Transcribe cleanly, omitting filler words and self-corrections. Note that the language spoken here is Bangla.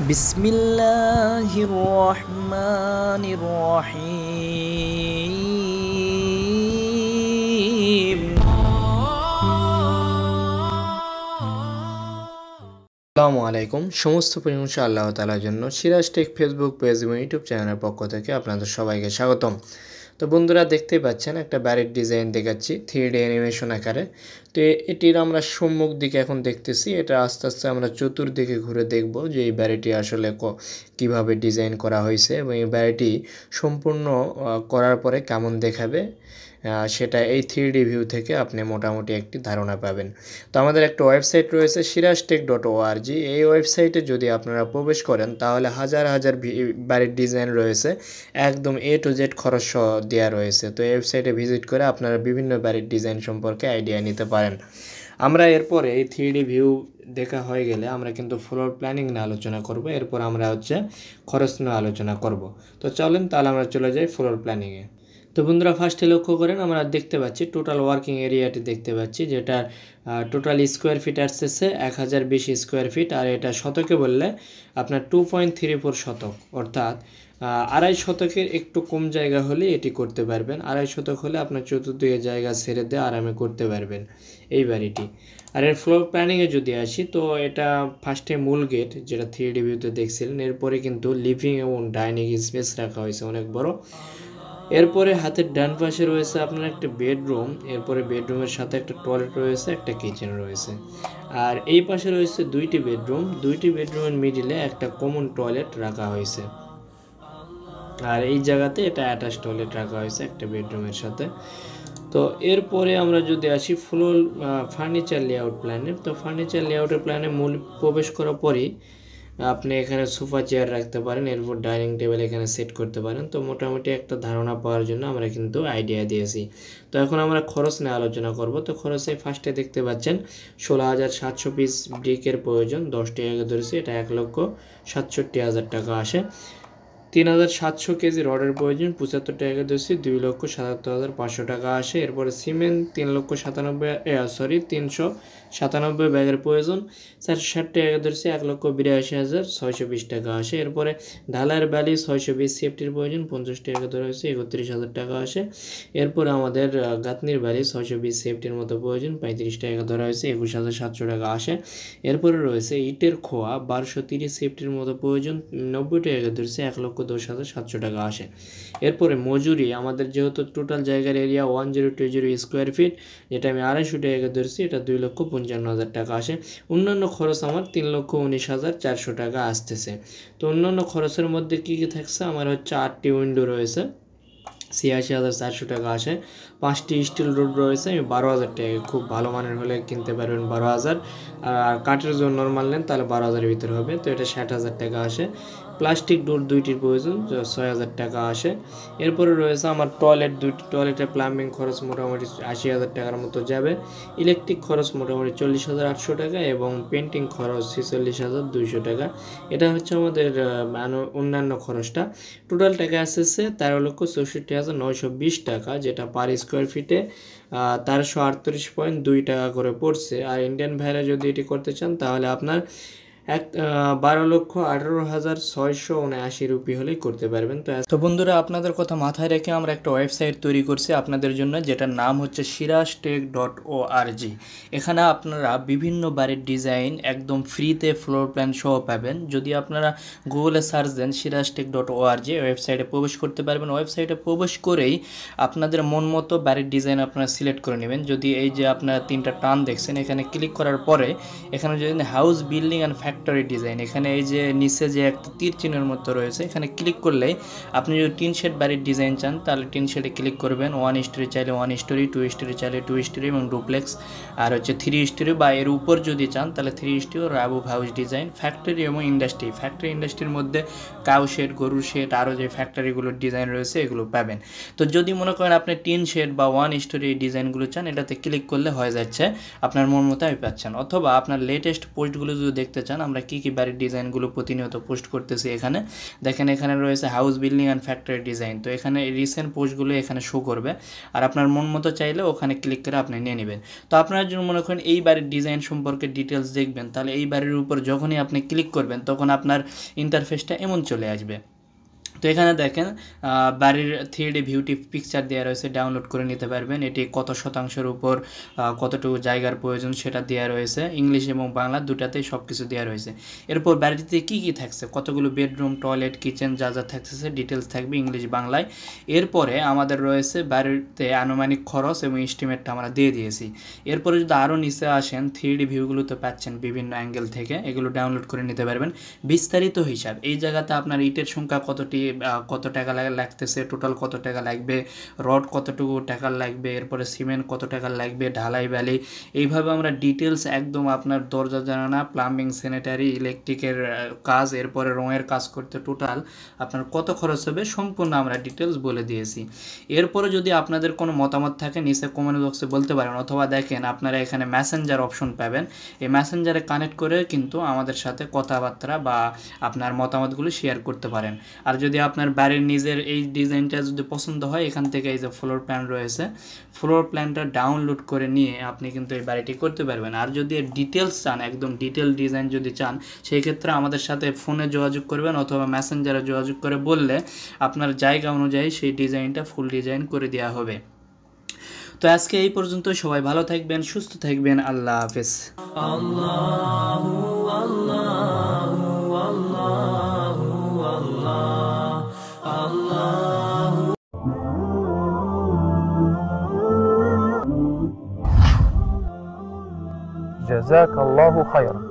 বিসমিল্লাহির রহমানির রহিম। আসসালামু আলাইকুম। সমস্ত প্রশংসা আল্লাহ তাআলার জন্য। সিরাজ টেক ফেসবুক পেজ এবং ইউটিউব চ্যানেলের পক্ষ থেকে আপনাদের সবাইকে স্বাগতম। তো বন্ধুরা, দেখতেই পাচ্ছেন একটা বাড়ির ডিজাইন দেখাচ্ছি 3D অ্যানিমেশন আকারে। তো এটির আমরা সম্মুখ দিকে এখন দেখতেছি, এটা আস্তে আস্তে আমরা চতুর্দিকে ঘুরে দেখব যে এই বাড়িটি আসলে কিভাবে ডিজাইন করা হয়েছে এবং এই বাড়িটি সম্পূর্ণ করার পরে কেমন দেখাবে সেটা এই 3D ভিউ থেকে আপনি মোটামুটি একটি ধারণা পাবেন। তো আমাদের একটা ওয়েবসাইট রয়েছে siraztech.org। এই ওয়েবসাইটে যদি আপনারা প্রবেশ করেন তাহলে হাজার হাজার বাড়ির ডিজাইন রয়েছে, একদম A to Z খরচ সহ দেওয়া রয়েছে। তো এই ওয়েবসাইটে ভিজিট করে আপনারা বিভিন্ন বাড়ির ডিজাইন সম্পর্কে আইডিয়া নিতে পারেন। আমরা এরপরে এই 3D ভিউ দেখা হয়ে গেলে আমরা কিন্তু ফ্লোর প্ল্যানিং নিয়ে আলোচনা করব, এরপর আমরা খরচ নিয়ে আলোচনা করব। তো চলেন তাহলে আমরা চলে যাই ফ্লোর প্ল্যানিংয়ে। তো বন্ধুরা, ফার্স্টে লক্ষ্য করেন আমরা দেখতে পাচ্ছি টোটাল ওয়ার্কিং এরিয়াটি দেখতে পাচ্ছি, যেটা টোটাল স্কোয়ার ফিট আসতেছে 1020 স্কোয়ার ফিট, আর এটা শতকে বললে আপনার 2.34 শতক, অর্থাৎ 2.5 শতকের একটু কম জায়গা হলে এটি করতে পারবেন। 2.5 শতক হলে আপনার চতুর্দিকে জায়গা ছেড়ে দিয়ে আরামে করতে পারবেন এই বাড়িটি। আর এর ফ্লোর প্ল্যানিংয়ে যদি আসি, তো এটা ফার্স্টে মূল গেট যেটা 3D ভিউতে দেখছিলেন, এরপরে কিন্তু লিভিং এবং ডাইনিং স্পেস রাখা হয়েছে অনেক বড়। এরপরে হাতের ডান পাশে রয়েছে আপনার একটা বেডরুম, এরপরে বেডরুমের সাথে একটা টয়লেট রয়েছে, একটা কিচেন রয়েছে। আর এই পাশে রয়েছে দুইটি বেডরুমের মিডিলে একটা কমন টয়লেট রাখা হয়েছে। আর এই জায়গাতে এটা অ্যাটাচ টয়লেট রাখা হয়েছে একটা বেডরুমের সাথে। তো এরপরে আমরা যদি আসি ফ্লোর ফার্নিচার লেআউট প্ল্যানে, তো ফার্নিচার লেআউটের প্ল্যানে মূল প্রবেশ করার পরেই আপনি এখানে সোফা চেয়ার রাখতে পারেন, এরপর ডাইনিং টেবিল এখানে সেট করতে পারেন। তো মোটামুটি একটা ধারণা পাওয়ার জন্য আমরা কিন্তু আইডিয়া দিয়েছি। তো এখন আমরা খরচ নিয়ে আলোচনা করব। তো খরচে ফার্স্টে দেখতে পাচ্ছেন 16,700 পিস ব্রিকের প্রয়োজন, 10 টাকা ধরেছি, এটা 1,67,000 টাকা আসে। 3,700 কেজি রডের প্রয়োজন, 75 টাকা ধরছি, 2,77,500 টাকা আসে। এরপরে সিমেন্ট 397 ব্যাগের প্রয়োজন, 460 টাকা ধরছি, 1,82,620 টাকা আসে। এরপরে ঢালাইয়ের ব্যালি 620 সেফটির প্রয়োজন, 50 টাকা ধরা হয়েছে, 31,000 টাকা আসে। এরপরে আমাদের গাঁথনির ব্যালি 620 সেফটির মতো প্রয়োজন, 35 টাকা ধরা হয়েছে, 21,700 টাকা আসে। এরপরে রয়েছে ইটের খোয়া 1230 সেফটির মতো প্রয়োজন, 90 টাকা ধরছে, 1,10,700 টাকা আসে। এরপরে মজুরি আমাদের যেহেতু টোটাল জায়গার এরিয়া 1020 স্কোয়ার ফিট, যেটা আমি 250 টাকা ধরছি, এটা 2,55,000 টাকা আসে। অন্যান্য খরচ আমার 3,19,400 টাকা আসতেছে। তো অন্যান্য খরচের মধ্যে কী কী থাকছে, আমার 8টি উইন্ডো রয়েছে, 86,400 টাকা আসে। 5টি স্টিল রড রয়েছে, আমি 12,000 টাকা, খুব ভালো মানের হলে কিনতে পারবেন 12,000, আর কাঠের জন্য নর্মাল নেন তাহলে 12,000-এর ভিতরে হবে, তো এটা 60,000 টাকা আসে। প্লাস্টিক ডোর 2টির প্রয়োজন, 6,000 টাকা আসে। এরপরে রয়েছে আমার দুইটি টয়লেটের প্লাম্বিং খরচ মোটামুটি 80,000 টাকার মতো যাবে। ইলেকট্রিক খরচ মোটামুটি 40,800 টাকা এবং পেন্টিং খরচ 46,200 টাকা। এটা হচ্ছে আমাদের অন্যান্য খরচটা। টোটাল টাকা আসছে 13,64,920 টাকা, যেটা পার স্কোয়ার ফিটে 1338.2 টাকা করে পড়ছে। আর ইন্ডিয়ান ভাইরা যদি এটি করতে চান তাহলে আপনার 12,18,679 রুপি হলেই করতে পারবেন। তো বন্ধুরা, আপনাদের কথা মাথায় রেখে আমরা একটা ওয়েবসাইট তৈরি করছি আপনাদের জন্য, যেটার নাম হচ্ছে siraztech.org। এখানে আপনারা বিভিন্ন বাড়ির ডিজাইন একদম ফ্রিতে ফ্লোর প্ল্যান সহ পাবেন। যদি আপনারা গুগলে সার্চ দেন siraztech.org, ওয়েবসাইটে প্রবেশ করতে পারবেন। ওয়েবসাইটে প্রবেশ করেই আপনাদের মন মতো বাড়ির ডিজাইন আপনারা সিলেক্ট করে নেবেন। যদি এই যে আপনারা 3টা টান দেখছেন, এখানে ক্লিক করার পরে এখানে যদি house building and factory design, এখানে এই যে নিচে যে একটা তীর চিহ্নের মতো রয়েছে, এখানে ক্লিক করলেই আপনি যদি টিন শেড বাড়ির ডিজাইন চান তাহলে টিন শেডে ক্লিক করবেন। 1 স্টোরি চাইলে 1 স্টোরি, 2 স্টোরি চাইলে 2 স্টোরি এবং ডুপ্লেক্স, আর 3 স্টোরি বা এর উপর যদি চান তাহলে 3 স্টোরি রাবুব হাউস ডিজাইন। ফ্যাক্টরি এবং ইন্ডাস্ট্রির মধ্যে কাউ শেড, গরু শেড, আরও যে ফ্যাক্টরিগুলোর ডিজাইন রয়েছে এগুলো পাবেন। তো যদি মনে করেন আপনি টিন শেড বা 1 স্টোরি এই ডিজাইনগুলো চান, এটাতে ক্লিক করলে হয়ে যাচ্ছে, আপনার মন মতো পাচ্ছেন। অথবা আপনার লেটেস্ট পোস্টগুলো যদি দেখতে চান, আমরা কী কী বাড়ির ডিজাইনগুলো প্রতিনিয়ত পোস্ট করতেছি। এখানে দেখেন, এখানে রয়েছে house building and factory design. তো এখানে রিসেন্ট পোস্টগুলো এখানে শো করবে, আর আপনার মন মতো চাইলে ওখানে ক্লিক করে আপনি নিয়ে নেবেন। তো আপনারা যদি মনে করেন এই বাড়ির ডিজাইন সম্পর্কে ডিটেলস দেখবেন, তাহলে এই বাড়ির উপর যখনই আপনি ক্লিক করবেন তখন আপনার ইন্টারফেসটা এমন চলে আসবে। তো এখানে দেখেন বাড়ির 3D ভিউটি পিকচার দেওয়া রয়েছে, ডাউনলোড করে নিতে পারবেন। এটি কত শতাংশের উপর কতটুকু জায়গার প্রয়োজন সেটা দেওয়া রয়েছে, ইংলিশ এবং বাংলা দুটাতেই সব কিছু দেওয়া রয়েছে। এরপর বাড়িতে কী কী থাকছে, কতগুলো বেডরুম, টয়লেট, কিচেন যা যা থাকতেছে ডিটেলস থাকবে ইংলিশ বাংলায়। এরপরে আমাদের রয়েছে বাড়িতে আনুমানিক খরচ এবং এস্টিমেটটা আমরা দিয়ে দিয়েছি। এরপরে যদি আরও নিচে আসেন, 3D ভিউগুলো তো পাচ্ছেন বিভিন্ন অ্যাঙ্গেল থেকে, এগুলো ডাউনলোড করে নিতে পারবেন। বিস্তারিত হিসাব, এই জায়গাতে আপনার ইটের সংখ্যা কতটি, কত টাকা লাগতেছে, টোটাল কত টাকা লাগবে, রড কতটুকু টাকা লাগবে, এরপরে সিমেন্ট কত টাকা লাগবে, ঢালাই বালি, এইভাবে আমরা ডিটেলস একদম আপনার দরজা জানালা, প্লাম্বিং, স্যানিটারি, ইলেকট্রিকের কাজ, এরপরে রঙের কাজ করতে টোটাল আপনার কত খরচ হবে সম্পূর্ণ আমরা ডিটেলস বলে দিয়েছি। এরপরে যদি আপনাদের কোনো মতামত থাকে নিচে কমেন্ট বক্সে বলতে পারেন, অথবা দেখেন আপনারা এখানে মেসেঞ্জার অপশন পাবেন, এই মেসেঞ্জারে কানেক্ট করে কিন্তু আমাদের সাথে কথাবার্তা বা আপনার মতামতগুলো শেয়ার করতে পারেন। আর যদি আপনার বাড়ির নিজের এই ডিজাইনটা যদি পছন্দ হয়, এখান থেকে এই যে ফ্লোর প্ল্যান রয়েছে, ফ্লোর প্ল্যানটা ডাউনলোড করে নিয়ে আপনি কিন্তু এই বাড়িটি করতে পারবেন। আর যদি ডিটেলস চান, একদম ডিটেল ডিজাইন যদি চান, সেই ক্ষেত্রে আমাদের সাথে ফোনে যোগাযোগ করবেন অথবা মেসেঞ্জারে যোগাযোগ করে বললে আপনার জায়গা অনুযায়ী সেই ডিজাইনটা ফুল ডিজাইন করে দেওয়া হবে। তো আজকে এই পর্যন্ত, সবাই ভালো থাকবেন, সুস্থ থাকবেন, আল্লাহ হাফেজ। جزاك الله خيرا.